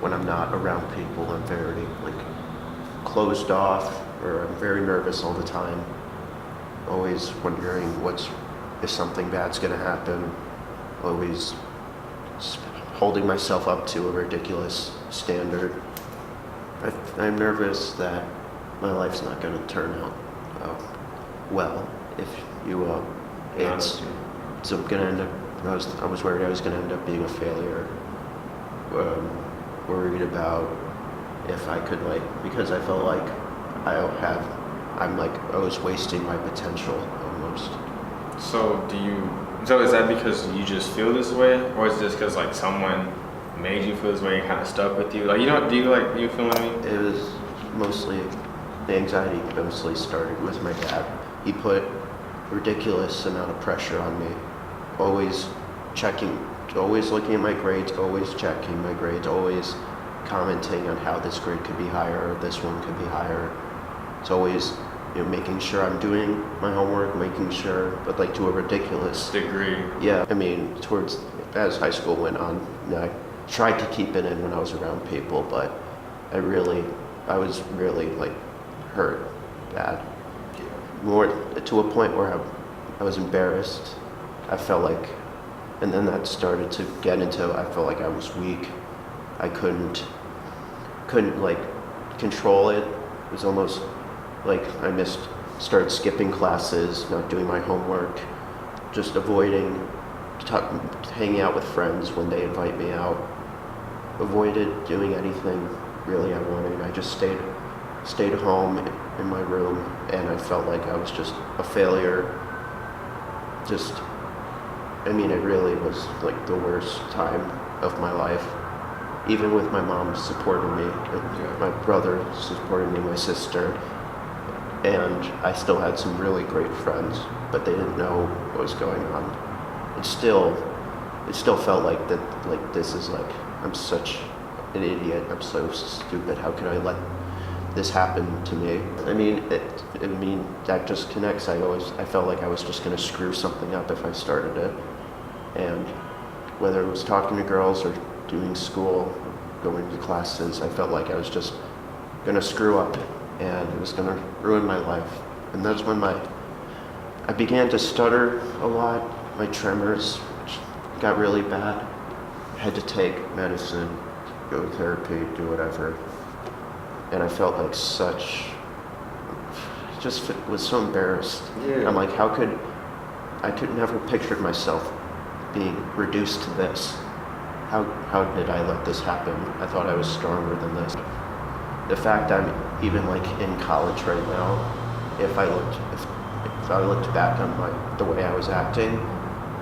when I'm not around people. I'm very like closed off, or I'm very nervous all the time. Always wondering if something bad's gonna happen. Always holding myself up to a ridiculous standard. I'm nervous that my life's not gonna turn out well, if you will. So I'm gonna end up. I was worried I was gonna end up being a failure. Worried about if I could because I felt like I was wasting my potential almost. So is that because you just feel this way, or is this because like someone made you feel this way and kind of stuck with you? Like do you feel what I mean? It was mostly, the anxiety mostly started with my dad. He put a ridiculous amount of pressure on me. Always looking at my grades, always checking my grades, always commenting on how this grade could be higher, or this one could be higher. It's always, making sure I'm doing my homework, making sure, but to a ridiculous degree. Yeah, I mean, as high school went on, I tried to keep it in when I was around people, but I was really hurt bad. More to a point where I was embarrassed. I felt like, and then that started to get into, I felt like I was weak. I couldn't control it. It was almost like started skipping classes, not doing my homework, just avoiding hanging out with friends when they invite me out. Avoided doing anything really I wanted. I just stayed home in my room, and I felt like I was just a failure. It really was the worst time of my life. Even with my mom supporting me, my brother supporting me, my sister, and I still had some really great friends, but they didn't know what was going on. It still felt like that. This is I'm such an idiot. I'm so stupid. How could I let this happen to me? That just connects. I felt like I was just going to screw something up if I started it, and whether it was talking to girls or doing school, going to classes, I felt like I was just going to screw up, and it was going to ruin my life. And that's when I began to stutter a lot. My tremors got really bad. I had to take medicine, go to therapy, do whatever. And I felt was so embarrassed. Yeah. I'm I could never pictured myself being reduced to this. How did I let this happen? I thought I was stronger than this. The fact I'm even in college right now, if I looked back on the way I was acting,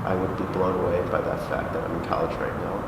I would be blown away by that fact that I'm in college right now.